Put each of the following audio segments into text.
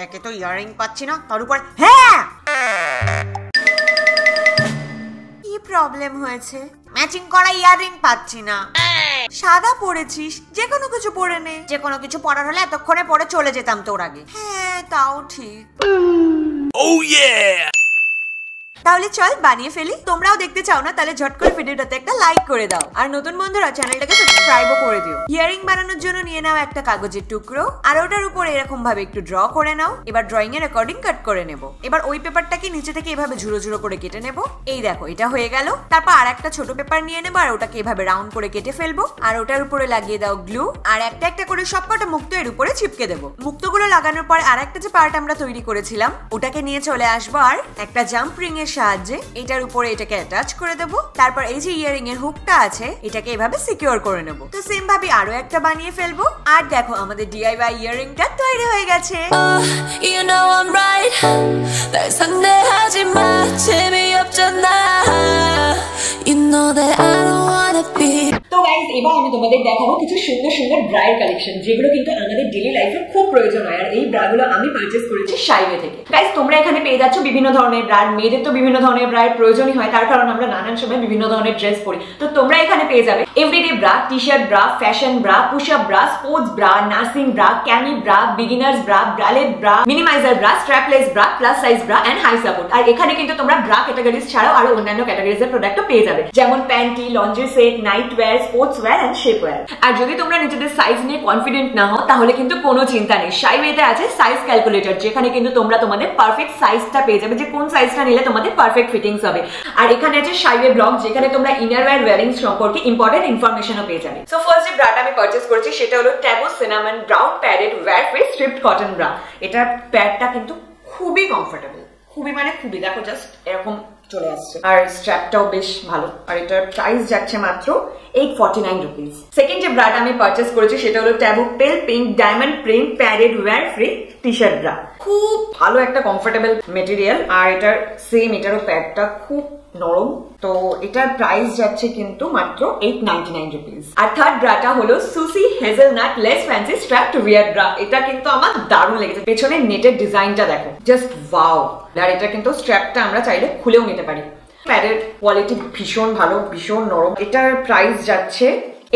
একে তো ইয়ারিং পাচ্ছি না, তার উপর হ্যাঁ কি প্রবলেম হয়েছে? ম্যাচিং করা ইয়ারিং পাচ্ছি না। সাদা পরেছিস, যে কোনো কিছু পরে নে। যে কোনো কিছু পরার হলে এতক্ষণে পরে চলে যেতাম তোর আগে। হ্যাঁ তাও ঠিক। Oh yeah! তাহলে চল বানিয়ে ফেলি। তোমরাও দেখতে চাও না? তাহলে ঝট করে ভিডিওটাতে একটা লাইক করে দাও, আর নতুন বন্ধুরা চ্যানেলটাকে সাবস্ক্রাইবও করে দিও। ইয়ারিং বানানোর জন্য নিয়ে নাও একটা কাগজের টুকরো, আর ওটার উপরে এরকম ভাবে একটু ড্র করে নাও। এবার ড্রয়িং এর অ্যাকর্ডিং কাট করে নেব। এবার ওই পেপারটাকে নিচে থেকে এভাবে ঝুরো ঝুরো করে কেটে নেব। এই দেখো এটা হয়ে গেল। তারপর আর একটা ছোট পেপার নিয়ে নেবো, আর ওটাকে এভাবে রাউন্ড করে কেটে ফেলবো, আর ওটার উপরে লাগিয়ে দাও গ্লু, আর একটা একটা করে সবকটা মুক্ত এর উপরে চিপকে দেবো। মুক্তগুলো লাগানোর পর আর একটা যে পার্ট আমরা তৈরি করেছিলাম ওটাকে নিয়ে চলে আসবো, আর একটা জাম্প রিং এর সাহায্যে এটার উপরে এটাকে অ্যাটাচ করে দেব। তারপর এই যে ইয়ারিং এর হুকটা আছে এটাকে এভাবে সিকিউর করে নেব। তো সেম ভাবে আরো একটা বানিয়ে ফেলবো। আর দেখো আমাদের DIY ইয়ারিংটা তৈরি হয়ে গেছে। তো গাইস এবার আমি তোমাদের দেখাবো কিছু সুন্দর সুন্দর ব্রায়ের কালেকশন, যেগুলো কিন্তু আমাদের ডেইলি লাইফে খুব প্রয়োজন হয়। আর এই ব্রাগুলো আমি পারচেজ করেছি শাইওয়ে থেকে। গাইস তোমরা এখানে পেয়ে যাচ্ছ বিভিন্ন ধরনের ব্রা। মেয়েদের তো বিভিন্ন ধরনের ব্রায়ের প্রয়োজনই হয়, তার কারণ আমরা নানান সময় বিভিন্ন ধরনের ড্রেস পরি। তো তোমরা এখানে পেয়ে যাবে everyday bra, T shirt bra, fashion bra, push up bra, sports bra, nursing bra, cami bra, beginners bra, bralette bra, minimiser bra, strapless bra, plus size bra and high support. আর এখানে কিন্তু তোমরা ব্রা ক্যাটাগরিজ ছাড়াও আরো অন্যান্য categories এর প্রোডাক্টও পেয়ে যাবে, যেমন panty, laundry set, night wear, sports wear and shape wear. আর যদি তোমরা নিজেদের সাইজ নিয়ে কনফিডেন্ট না হও তাহলে কিন্তু কোনো চিন্তা নেই, শাইওয়েতে আছে সাইজ ক্যালকুলেটর, যেখানে কিন্তু তোমরা তোমাদের পারফেক্ট সাইজটা পেয়ে যাবে, যে কোন সাইজটা নিলে তোমাদের পারফেক্ট ফিটিংস হবে। আর এখানে আছে শাইওয়ে ব্লগ, যেখানে তোমরা ইনারওয়্যার ওয়্যারিং সম্পর্কে ইম্পর্টেন্ট ইনফরমেশনও পেয়ে যাবে। সো ফার্স্ট যে ব্রাটা আমি পারচেজ করেছি সেটা হলো ট্যাবু cinnamon brown padded wire free striped cotton bra. এটার প্যাডটা কিন্তু খুবই কমফোর্টেবল, খুবই মানে খুবই, দেখো জাস্ট এরকম চলে আসছে, আর স্ট্র্যাপটাও বেশ ভালো। আর এটার প্রাইস যাচ্ছে মাত্র 849 রুপিস। সেকেন্ড যে ব্রাটা আমি পারচেজ করেছি সেটা হলো ট্যাবু pale pink diamond print padded wire free T shirt bra. খুব ভালো একটা কমফোর্টেবল মেটেরিয়াল, আর এটার সেম এটারও প্যাডটা খুব নরম। তো এটার প্রাইস যাচ্ছে কিন্তু মাত্র 899 রুপিস। আর থার্ড ব্রাটা হলো Susie hazelnut lace fancy strapped wire bra. এটা কিন্তু আমার দারুণ লেগেছে, পেছনে নেটের ডিজাইনটা দেখো, জাস্ট ওয়াও। আর এটা কিন্তু স্ট্র্যাপটা আমরা চাইলে খুলেও নিতে পারি। প্যাডের কোয়ালিটি ভীষণ ভালো, ভীষণ নরম। এটার প্রাইস যাচ্ছে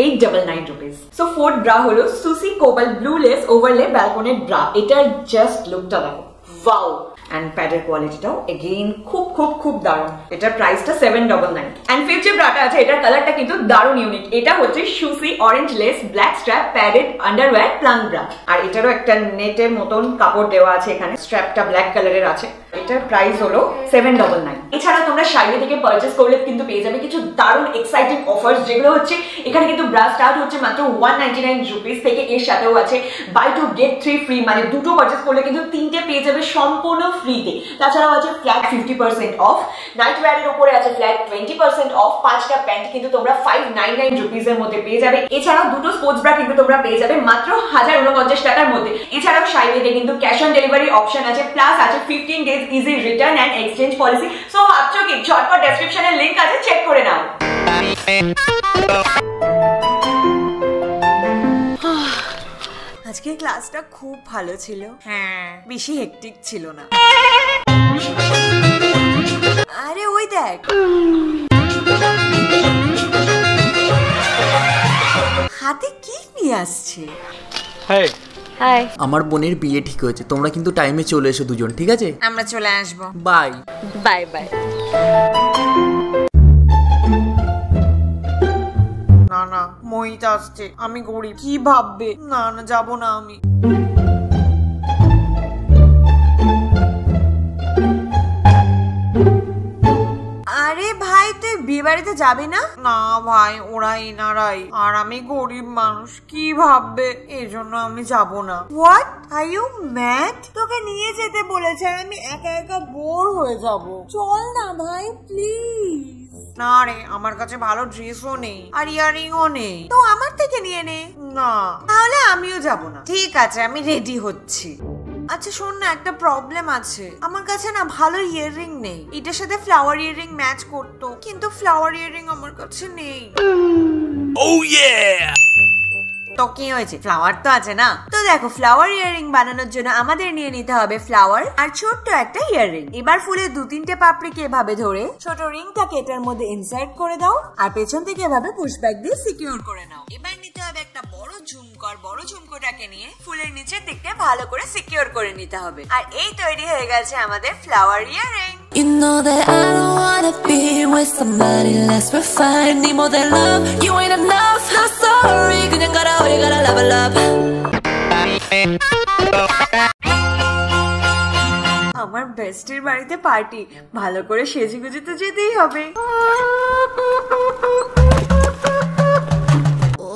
899 রুপিস। সো ফোর্থ ব্রা হলো Susie cobalt blue lace overlay ব্যালকনের ব্রা। এটার জাস্ট লুকটা দেখো, ওয়াও। এন্ড প্যাডের কোয়ালিটিটাও এগেইন খুব খুব খুব দারুণ। এটার প্রাইসটা 799। এন্ড ফিফথ যে ব্রাটা আছে এটার কালারটা কিন্তু দারুণ ইউনিক। এটা হচ্ছে Susie orange lace black strap padded underwire plunge bra. আর এটারও একটা নেটের মতন কাপড় দেওয়া আছে এখানে, স্ট্র্যাপটা ব্ল্যাক কালারের আছে। এটার প্রাইস হলো 799। এছাড়া তোমরা শাইওয়ে থেকে পারচেজ করলে কিন্তু পেয়ে যাবে কিছু দারুণ এক্সাইটিং অফার্স, যেগুলো হচ্ছে এখানে কিন্তু ব্রা স্টার্ট হচ্ছে মাত্র 199 রুপিস থেকে। এর সাথেও আছে বাই 2 get 3 ফ্রি, মানে দুটো পারচেজ করলে কিন্তু তিনটে পেয়ে যাবে সম্পূর্ণ ফ্রিতে। তাছাড়াও আছে ফ্ল্যাট 50% অফ, নাইট ওয়্যারের উপরে আছে ফ্ল্যাট 20% অফ, 5টা প্যান্ট কিন্তু তোমরা 599 রুপিস এর মধ্যে পেয়ে যাবে। এছাড়াও দুটো স্পোর্টস ব্রা কিন্তু তোমরা পেয়ে যাবে মাত্র 1049 টাকার মধ্যে। এছাড়াও শাইওয়েতে কিন্তু ক্যাশ অন ডেলিভারি অপশন আছে, প্লাস আছে 15 days easy return and exchange policy. So ভাবছো কি, ঝটপট ডেসক্রিপশনে লিংক আছে, চেক করে নাও। আজকে ক্লাসটা খুব ভালো ছিল, হ্যাঁ বেশি হেক্টিক ছিল না। আরে ওই দেখ, হাতে কি নিয়ে আসছে? হাই হাই, আমার বোনের বিয়ে ঠিক হয়েছে, তোমরা কিন্তু টাইমে চলে এসো দুজন, ঠিক আছে? আমরা চলে আসবো। Bye bye bye. না না, মোহিত আসছে, আমি গরিব, কি ভাববে? না না, যাবো না আমি। আরে ভাই তুই বিয়ে বাড়িতে যাবি না? না ভাই, ওরা এনারাই, আর আমি গরিব মানুষ, কি ভাববে, এই জন্য আমি যাব না। What, are you mad? তোকে নিয়ে যেতে বলেছে, আমি একা একা বোর হয়ে যাব। চল না ভাই প্লিজ। না রে, আমার কাছে ভালো ড্রেসও নেই আর ইয়ারিংও নেই, তো আমার থেকে নিয়ে নে না। তাহলে আমিও যাব না। ঠিক আছে, আমি রেডি হচ্ছি। আচ্ছা শোন না, একটা প্রবলেম আছে, আমার কাছে না ভালো ইয়াররিং নেই। এটার সাথে ফ্লাওয়ার ইয়াররিং ম্যাচ করতো, কিন্তু ফ্লাওয়ার ইয়াররিং আমার কাছে নেই। তো কি হয়েছে, ফ্লাওয়ার তো আছে না। তো দেখো ফ্লাওয়ার ইয়াররিং বানানোর জন্য আমাদের নিয়ে নিতে হবে ফ্লাওয়ার আর ছোট্ট একটা ইয়াররিং। এবার ফুলের 2-3টে পাপড়িকে এভাবে ধরে ছোট রিংটাকে এটার মধ্যে ইনসার্ট করে দাও আর পেছন থেকে এভাবে পুশ ব্যাক দিয়ে সিকিউর করে নাও। এবার নিতে হবে একটা বড় ঝুমকো, বড় ঝুমকোটাকে নিয়ে ফুলের নিচের দিকটা ভালো করে সিকিউর করে নিতে হবে। আর এই তৈরি হয়ে গেছে আমাদের flower earring. You know that I don't wanna be with somebody less refined. Need more than love, you ain't enough. Not sorry, 그냥 가라, you gotta love, love. আমার বেস্টের বাড়িতে পার্টি, ভালো করে সেজেগুজে তো যেতেই হবে।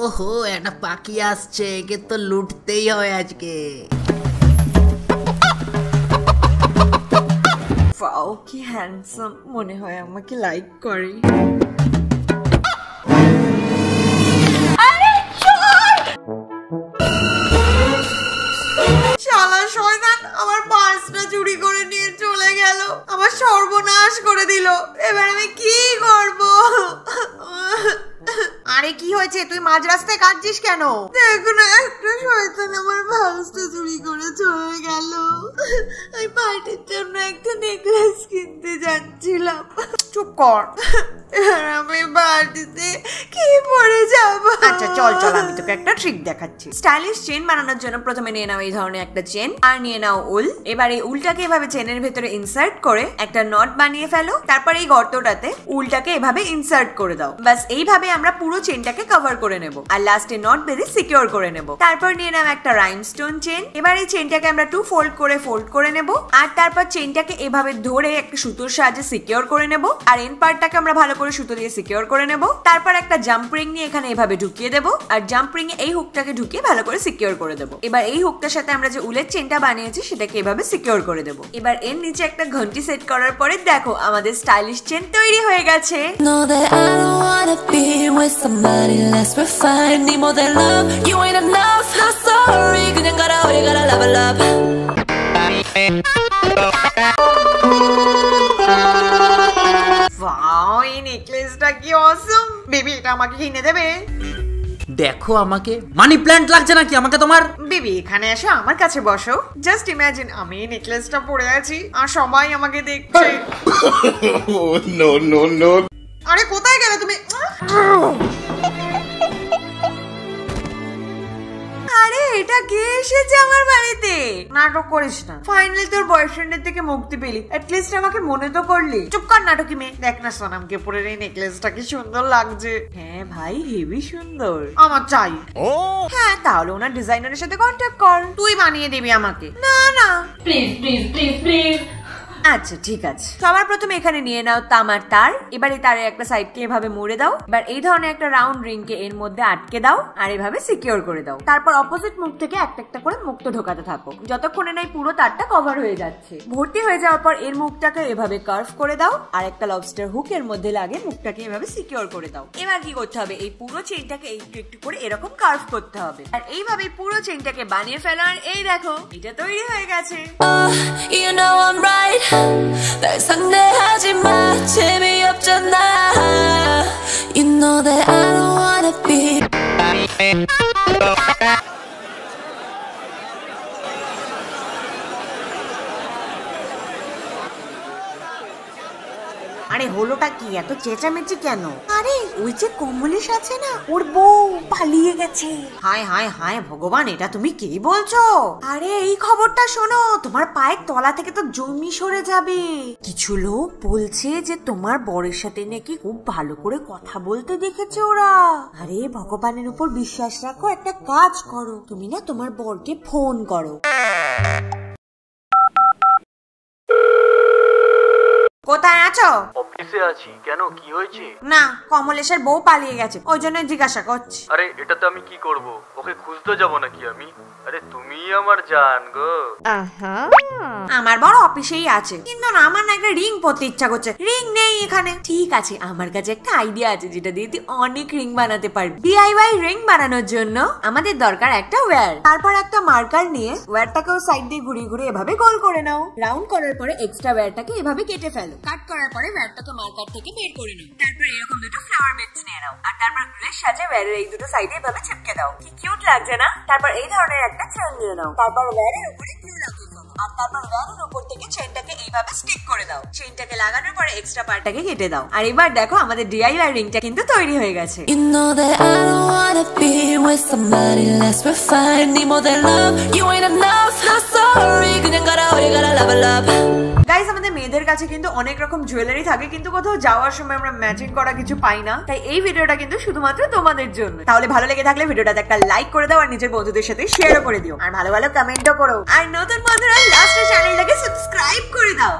ওহো, একটা পাখি আসছে, একে তো লুটতেই হবে আজকে। ওয়াও কি হ্যান্ডসাম, মনে হয় আমাকে লাইক করে। শালা শয়তান আমার পার্সটা চুরি করে নিয়ে চলে গেল, আমার সর্বনাশ করে দিল। এবার আমি কি করব? আরে কি হয়েছে, তুই মাঝ রাস্তায় কাঁদছিস কেন? দেখো না, একটা শয়তান আমার পার্সটা চুরি করে চলে গেল। আমি পার্টির জন্য একটা নেকলেস কিনতে যাচ্ছিলাম। চুপ কর, এবার আমি পার্টিতে কি পরে যাব? আচ্ছা চল চল, আমি তোকে একটা ট্রিক দেখাচ্ছি। স্টাইলিশ চেন বানানোর জন্য প্রথমে নিয়ে নাও এই ধরনের একটা চেন, আর নিয়ে নাও উল। এবার এই উলটাকে এভাবে চেনের ভেতরে ইনসার্ট করে একটা নট বানিয়ে ফেলো। তারপর এই গর্তটাতে উলটাকে এভাবে ইনসার্ট করে দাও। বাস এইভাবে আমরা পুরো চেনটাকে কভার করে নেব আর লাস্টে নট বেঁধে সিকিউর করে নেব। তারপর নিয়ে নাও একটা রাইমস্টোন চেন। এবার এই চেনটাকে আমরা 2 ফোল্ড করে নেব আর তারপর চেনটাকে এভাবে ধরে একটা সুতোর সাহায্যে সিকিউর করে নেব আর এন্ড পার্টটাকে আমরা ভালো করে সুতো দিয়ে সিকিউর করে নেব। তারপর একটা জাম্প রিং নিয়ে এখানে এভাবে ঢুকিয়ে দেব আর জাম্প রিং এ এই হুকটাকে ঢুকিয়ে ভালো করে সিকিউর করে দেব। এবার এই হুকটার সাথে আমরা যে উলের চেনটা বানিয়েছি সেটাকে এভাবে সিকিউর করে দেব। এবার এর নিচে একটা ঘন্টি সেট করার পরে দেখো আমাদের স্টাইলিশ চেন তৈরি হয়ে গেছে। Know that I don't wanna be with somebody less refined. Need more than love, you ain't enough. Not sorry, 그냥 가라, you gotta love, love. Wow, এই নেকলেসটা কি অসম। বেবি এটা আমাকে কিনে দেবে? দেখো আমাকে মানি প্ল্যান্ট লাগছে নাকি আমাকে তোমার? বেবি এখানে এসে আমার কাছে বসো। জাস্ট ইমাজিন আমি এই নেকলেসটা পরে আছি আর সবাই আমাকে দেখছে। No no no. আরে কোথায় গেলে তুমি? আরে এটা কে এসেছে আমার বাড়িতে? নাটক করিস না, ফাইনালি তোর বয়ফ্রেন্ডের থেকে মুক্তি পেলি, অ্যাটলিস্ট আমাকে মনে তো করলি। চুপ কর নাটকি মেয়ে। দেখ না সোনামকে পরে এই নেকলেসটা কি সুন্দর লাগছে। হ্যাঁ ভাই, হেভি সুন্দর, আমার চাই। হ্যাঁ তাহলে ওনার ডিজাইনারের সাথে কন্ট্যাক্ট কর, তুই বানিয়ে দিবি আমাকে। না না প্লিজ প্লিজ প্লিজ প্লিজ। আচ্ছা ঠিক আছে, সবার প্রথমে এখানে নিয়ে নাও তামার তার। এবার এই তারের একটা সাইডকে এভাবে মুড়ে দাও। এবার এই ধরনের একটা রাউন্ড রিং কে এর মধ্যে আটকে দাও আর এভাবে সিকিউর করে দাও। তারপর অপোজিট মুখ থেকে একটা একটা করে মুক্ত ঢোকাতে থাকো যতক্ষণে নাই পুরো তারটা কভার হয়ে যাচ্ছে। ভর্তি হয়ে যাওয়ার পর এর মুখটাকে এভাবে কার্ভ করে দাও আর একটা লবস্টার হুক এর মধ্যে লাগে মুখটাকে এভাবে সিকিউর করে দাও। এবার কি করতে হবে, এই পুরো চেইনটাকে একটু একটু করে এরকম কার্ভ করতে হবে আর এইভাবে পুরো চেইনটাকে বানিয়ে ফেলো। আর এই দেখো এটা তৈরি হয়ে গেছে। You know I'm right. 날 상대하지 마, 재미없잖아. You know that I don't wanna be. আরে হলোটা কি, এত চেঁচামেচি কেন? আরে ওই যে কমলেশ আছে না, ওর বউ পালিয়ে গেছে। হায় হায় হায় ভগবান, এটা তুমি কি বলছো? আরে এই খবরটা শোনো, তোমার পায়ের তলা থেকে তো জমি সরে যাবে। কিছু লোক বলছে যে তোমার বরের সাথে নাকি খুব ভালো করে কথা বলতে দেখেছে ওরা। আরে ভগবানের উপর বিশ্বাস রাখো, একটা কাজ করো, তুমি না তোমার বরকে ফোন করো। কোথায় আছো? অফিসে আছি। কেন, কি হয়েছে? না, কমলেশের বউ পালিয়ে গেছে, ওই জন্য জিজ্ঞাসা করছি। আরে এটাতে আমি কি করব? ওকে খুঁজতে যাব নাকি আমি? আরে তুমি আমার জান গো। আমার বড় অফিসেই আছে, কিন্তু না আমার না একটা রিং পরতে ইচ্ছা করছে। রিং নেই এখানে। ঠিক আছে, আমার কাছে একটা আইডিয়া আছে যেটা দিয়ে তুই অনেক রিং বানাতে পারবি। DIY রিং বানানোর জন্য আমাদের দরকার একটা ওয়্যার। তারপর একটা মার্কার নিয়ে ওয়্যারটাকেও সাইড দিয়ে ঘুরিয়ে ঘুরিয়ে এভাবে গোল করে নাও। রাউন্ড করার পরে এক্সট্রা ওয়্যারটাকে এভাবে কেটে ফেলো। কাট করার পরে ওয়্যারটাকে মার্কার থেকে বের করে নাও। তারপর এরকম দুটো ফ্লাওয়ার বিটস নিয়ে নাও আর তারপর গ্লের সাজে ওয়্যারের এই দুটো সাইডে এভাবে চিপকে দাও। কি কিউট লাগছে না? তারপর এই ধরনের একটা চেন নিয়ে নাও, তারপর ওয়্যারের উপরে গ্লু লাগিয়ে দাও আর তারপর ওয়্যারের উপর থেকে চেনটাকে এইভাবে স্টিক করে দাও। চেনটাকে লাগানোর পরে এক্সট্রা পার্টটাকে কেটে দাও। আর এবার দেখো আমাদের DIY রিংটা কিন্তু তৈরি হয়ে গেছে। You know that I don't wanna be with somebody less refined. Need more than love, you ain't enough. I'm sorry, 그냥 가라, we gotta level up. Guys, আমাদের মেয়েদের কাছে কিন্তু অনেক রকম জুয়েলারি থাকে, কিন্তু কোথাও যাওয়ার সময় আমরা ম্যাচিং করা কিছু পাই না। তাই এই ভিডিওটা কিন্তু শুধুমাত্র তোমাদের জন্য। তাহলে ভালো লেগে থাকলে ভিডিওটাতে একটা লাইক করে দাও আর নিজের বন্ধুদের সাথে শেয়ারও করে দিও আর ভালো ভালো কমেন্টও করো। আর নতুন বন্ধুরা লাস্টে চ্যানেলটাকে সাবস্ক্রাইব করে দাও।